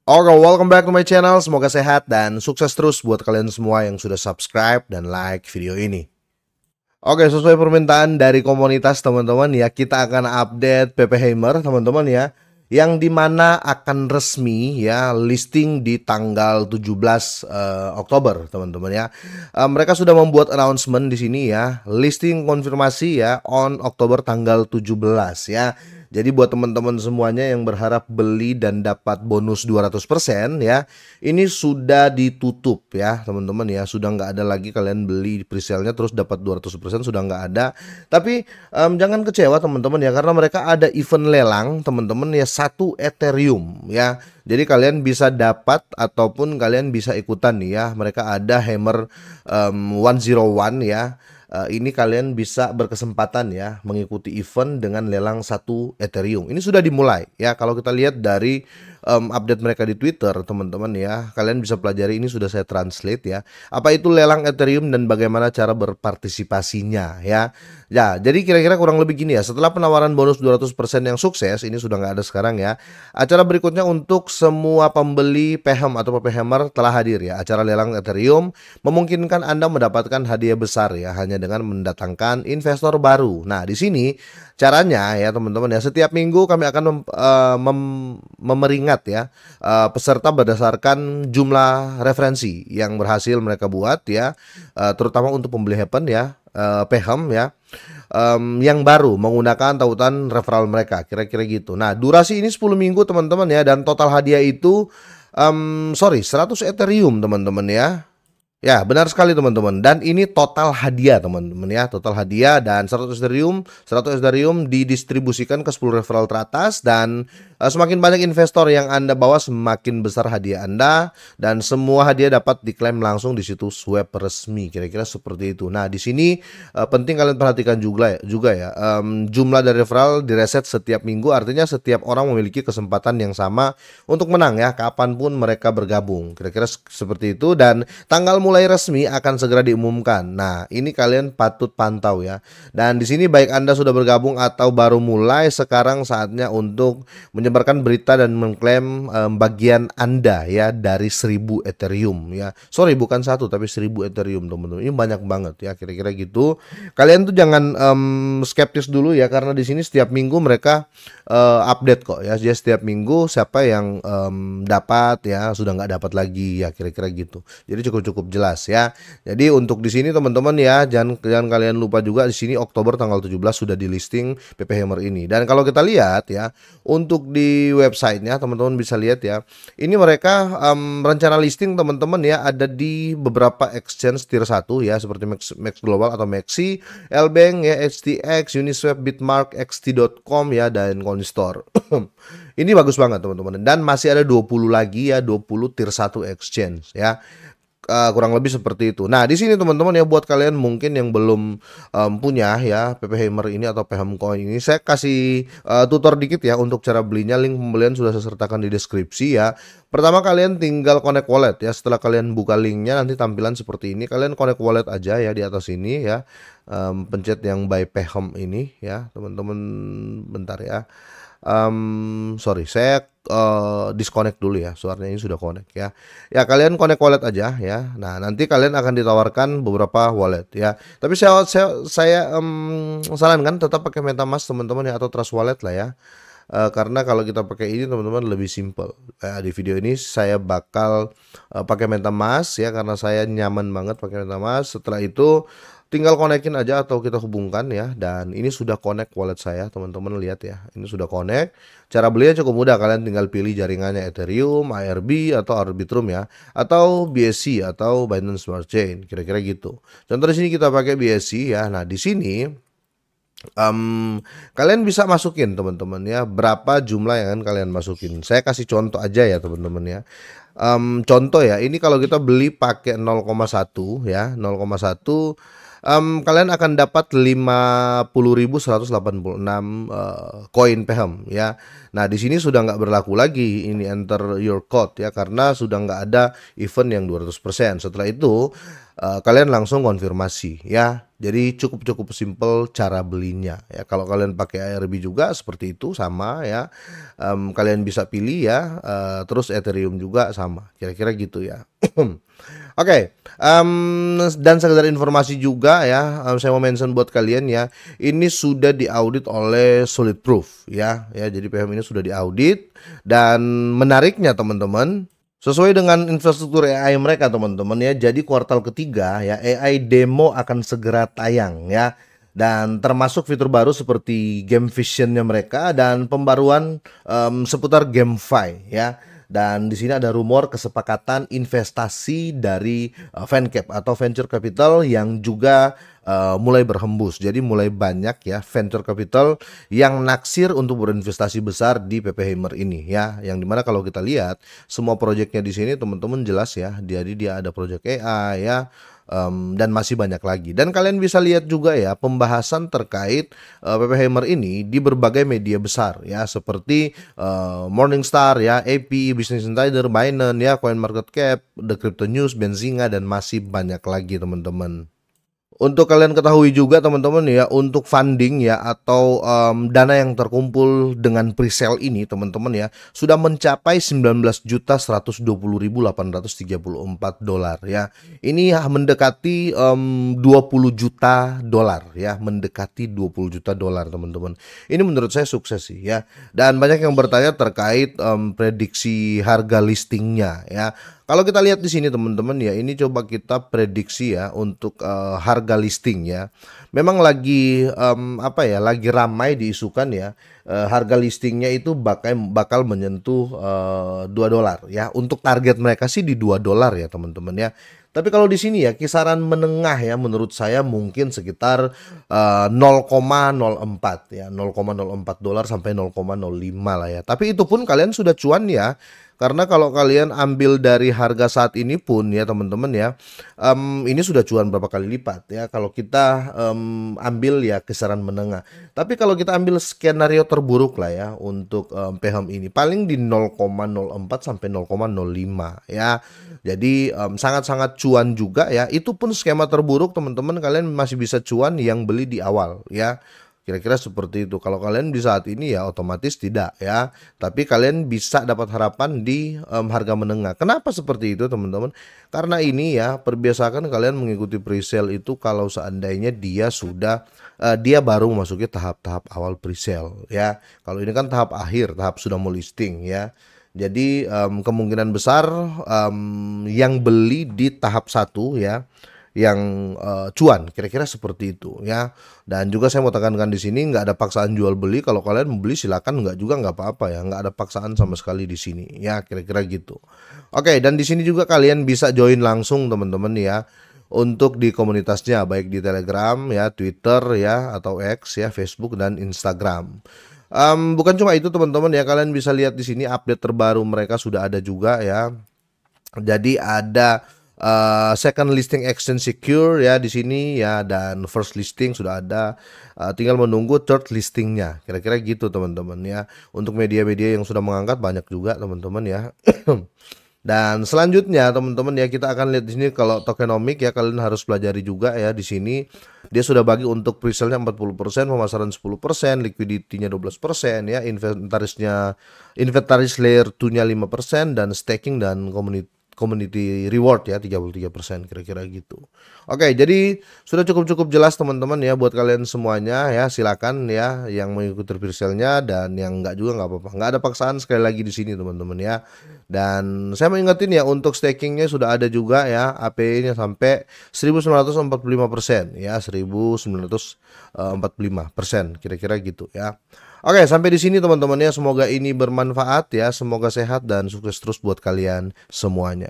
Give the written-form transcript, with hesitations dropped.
Oke, welcome back to my channel. Semoga sehat dan sukses terus buat kalian semua yang sudah subscribe dan like video ini. Oke, sesuai permintaan dari komunitas teman-teman ya, kita akan update PP Hammer teman-teman ya, yang dimana akan resmi ya listing di tanggal 17 Oktober teman-teman ya. Mereka sudah membuat announcement di sini ya, listing konfirmasi ya on Oktober tanggal 17 ya. Jadi buat teman-teman semuanya yang berharap beli dan dapat bonus 200% ya, ini sudah ditutup ya teman-teman ya. Sudah nggak ada lagi kalian beli presale-nya terus dapat 200%, sudah nggak ada. Tapi jangan kecewa teman-teman ya, karena mereka ada event lelang teman-teman ya, 1 Ethereum ya. Jadi kalian bisa dapat ataupun kalian bisa ikutan nih ya. Mereka ada Hammer 101 ya. Ini kalian bisa berkesempatan ya mengikuti event dengan lelang 1 Ethereum. Ini sudah dimulai ya. Kalau kita lihat dari update mereka di Twitter teman-teman ya, kalian bisa pelajari, ini sudah saya translate ya, apa itu lelang Ethereum dan bagaimana cara berpartisipasinya ya. Ya, jadi kira-kira kurang lebih gini ya. Setelah penawaran bonus 200% yang sukses, ini sudah nggak ada sekarang ya. Acara berikutnya untuk semua pembeli PHM atau PP Hammer telah hadir ya. Acara lelang Ethereum memungkinkan Anda mendapatkan hadiah besar ya, hanya dengan mendatangkan investor baru. Nah, di sini caranya ya teman-teman ya, setiap minggu kami akan memeringat ya peserta berdasarkan jumlah referensi yang berhasil mereka buat ya, terutama untuk pembeli Happen ya, PHM ya, yang baru menggunakan tautan referral mereka, kira-kira gitu. Nah, durasi ini 10 minggu teman-teman ya, dan total hadiah itu 100 Ethereum teman-teman ya. Ya, benar sekali teman-teman. Dan ini total hadiah teman-teman ya, total hadiah, dan 100 Ethereum didistribusikan ke 10 referral teratas, dan semakin banyak investor yang Anda bawa semakin besar hadiah Anda, dan semua hadiah dapat diklaim langsung di situs web resmi, kira-kira seperti itu. Nah, di sini penting kalian perhatikan juga ya, jumlah dari referral direset setiap minggu, artinya setiap orang memiliki kesempatan yang sama untuk menang ya, kapanpun mereka bergabung, kira-kira seperti itu. Dan tanggal mulai resmi akan segera diumumkan. Nah, ini kalian patut pantau ya. Dan di sini baik Anda sudah bergabung atau baru mulai, sekarang saatnya untuk menyebarkan berita dan mengklaim bagian Anda ya dari 1000 Ethereum ya. Sorry, bukan 1 tapi 1000 Ethereum teman-teman. Ini banyak banget ya, kira-kira gitu. Kalian tuh jangan skeptis dulu ya, karena di sini setiap minggu mereka update kok ya. Jadi setiap minggu siapa yang dapat ya, sudah nggak dapat lagi ya, kira-kira gitu. Jadi cukup jelas ya. Jadi untuk di sini teman-teman ya, jangan kalian lupa juga, di sini Oktober tanggal 17 sudah di listing PP Hammer ini. Dan kalau kita lihat ya, untuk di websitenya teman-teman bisa lihat ya, ini mereka rencana listing teman-teman ya, ada di beberapa exchange tier 1 ya, seperti Max Global atau Maxi, Lbank ya, HTX, Uniswap, Bitmark, XT.com ya, dan Coinstore. Ini bagus banget teman-teman, dan masih ada 20 lagi ya, 20 tier 1 exchange ya. Kurang lebih seperti itu. Nah, di sini teman-teman ya, buat kalian mungkin yang belum punya ya PP Hammer ini atau PHM Coin ini, saya kasih tutor dikit ya untuk cara belinya. Link pembelian sudah saya sertakan di deskripsi ya. Pertama, kalian tinggal connect wallet ya. Setelah kalian buka linknya, nanti tampilan seperti ini. Kalian connect wallet aja ya di atas ini ya. Pencet yang buy PHM ini ya teman-teman. Bentar ya. Sorry, saya disconnect dulu ya, suaranya ini sudah connect ya. Ya, kalian connect wallet aja ya. Nah, nanti kalian akan ditawarkan beberapa wallet ya. Tapi saya sarankan tetap pakai MetaMask teman-teman ya, atau Trust Wallet lah ya. Karena kalau kita pakai ini teman-teman lebih simple. Di video ini saya bakal pakai MetaMask ya, karena saya nyaman banget pakai MetaMask. Setelah itu tinggal konekin aja atau kita hubungkan ya. Dan ini sudah connect wallet saya teman-teman, lihat ya, ini sudah connect. Cara belinya cukup mudah, kalian tinggal pilih jaringannya Ethereum, ARB atau Arbitrum ya, atau BSC atau Binance Smart Chain, kira-kira gitu. Contoh di sini kita pakai BSC ya. Nah, di sini kalian bisa masukin teman-teman ya, berapa jumlah yang akan kalian masukin. Saya kasih contoh aja ya teman-teman ya. Contoh ya, ini kalau kita beli pakai 0,1 ya, 0,1 kalian akan dapat 50.186 koin PHM ya. Nah, di sini sudah nggak berlaku lagi ini enter your code ya, karena sudah nggak ada event yang 200%. Setelah itu kalian langsung konfirmasi ya. Jadi cukup simple cara belinya ya. Kalau kalian pakai ARB juga seperti itu sama ya. Kalian bisa pilih ya. Terus Ethereum juga sama. Kira-kira gitu ya. Oke, dan sekedar informasi juga ya, saya mau mention buat kalian ya, ini sudah diaudit oleh Solid Proof ya, jadi PHM ini sudah diaudit, dan menariknya teman-teman, sesuai dengan infrastruktur AI mereka teman-teman ya, jadi kuartal ketiga ya, AI demo akan segera tayang ya, dan termasuk fitur baru seperti game visionnya mereka dan pembaruan seputar GameFi ya. Dan di sini ada rumor kesepakatan investasi dari VenCap atau venture capital yang juga mulai berhembus. Jadi mulai banyak ya venture capital yang naksir untuk berinvestasi besar di PP Hammer ini ya. Yang dimana kalau kita lihat semua proyeknya di sini teman-teman jelas ya. Jadi dia ada proyek AI ya. Dan masih banyak lagi. Dan kalian bisa lihat juga ya pembahasan terkait PP Hammer ini di berbagai media besar ya, seperti Morningstar ya, AP, Business Insider, Binance ya, CoinMarketCap, The Crypto News, Benzinga, dan masih banyak lagi teman-teman. Untuk kalian ketahui juga teman-teman ya, untuk funding ya atau dana yang terkumpul dengan presale ini teman-teman ya, sudah mencapai 19.120.834 dolar ya. Ini mendekati 20 juta dolar ya, mendekati 20 juta dolar teman-teman. Ini menurut saya sukses sih ya. Dan banyak yang bertanya terkait prediksi harga listingnya ya. Kalau kita lihat di sini teman-teman ya, ini coba kita prediksi ya untuk harga listing ya. Memang lagi lagi ramai diisukan ya. Harga listingnya itu bakal menyentuh 2 dolar ya. Untuk target mereka sih di 2 dolar ya teman-teman ya. Tapi kalau di sini ya kisaran menengah ya, menurut saya mungkin sekitar 0,04 ya, 0,04 dolar sampai 0,05 lah ya. Tapi itu pun kalian sudah cuan ya. Karena kalau kalian ambil dari harga saat ini pun ya teman-teman ya, ini sudah cuan berapa kali lipat ya kalau kita ambil ya kisaran menengah. Tapi kalau kita ambil skenario terburuk lah ya untuk PHM ini paling di 0,04 sampai 0,05 ya. Jadi sangat-sangat cuan juga ya. Itu pun skema terburuk teman-teman, kalian masih bisa cuan yang beli di awal ya. Kira-kira seperti itu. Kalau kalian di saat ini ya otomatis tidak ya. Tapi kalian bisa dapat harapan di harga menengah. Kenapa seperti itu teman-teman? Karena ini ya perbiasakan kalian mengikuti presale itu kalau seandainya dia sudah dia baru memasuki tahap-tahap awal presale ya. Kalau ini kan tahap akhir, tahap sudah mau listing ya. Jadi kemungkinan besar yang beli di tahap 1 ya, yang cuan, kira-kira seperti itu ya. Dan juga saya mau tekankan di sini nggak ada paksaan jual beli. Kalau kalian mau beli silakan, nggak juga nggak apa-apa ya, nggak ada paksaan sama sekali di sini ya, kira-kira gitu. Oke, dan di sini juga kalian bisa join langsung teman-teman ya, untuk di komunitasnya baik di Telegram ya, Twitter ya, atau X ya, Facebook dan Instagram. Bukan cuma itu teman-teman ya, kalian bisa lihat di sini update terbaru mereka sudah ada juga ya. Jadi ada second listing exchange secure ya di sini ya, dan first listing sudah ada, tinggal menunggu third listingnya, kira-kira gitu teman-teman ya. Untuk media-media yang sudah mengangkat banyak juga teman-teman ya. Dan selanjutnya teman-teman ya, kita akan lihat di sini kalau tokenomic ya, kalian harus pelajari juga ya. Di sini dia sudah bagi untuk presale-nya 40%, pemasaran 10%, liquidity-nya 12% ya, inventaris layer 2-nya 5%, dan staking dan community reward ya 33%, kira-kira gitu. Oke, jadi sudah cukup jelas teman-teman ya buat kalian semuanya ya. Silakan ya yang mengikuti presale-nya, dan yang enggak juga nggak apa-apa. Nggak ada paksaan sekali lagi di sini teman-teman ya. Dan saya mau ingetin ya, untuk stakingnya sudah ada juga ya, API-nya sampai 1945% ya, 1945%, kira-kira gitu ya. Oke, sampai di sini teman-teman ya. Semoga ini bermanfaat ya. Semoga sehat dan sukses terus buat kalian semuanya.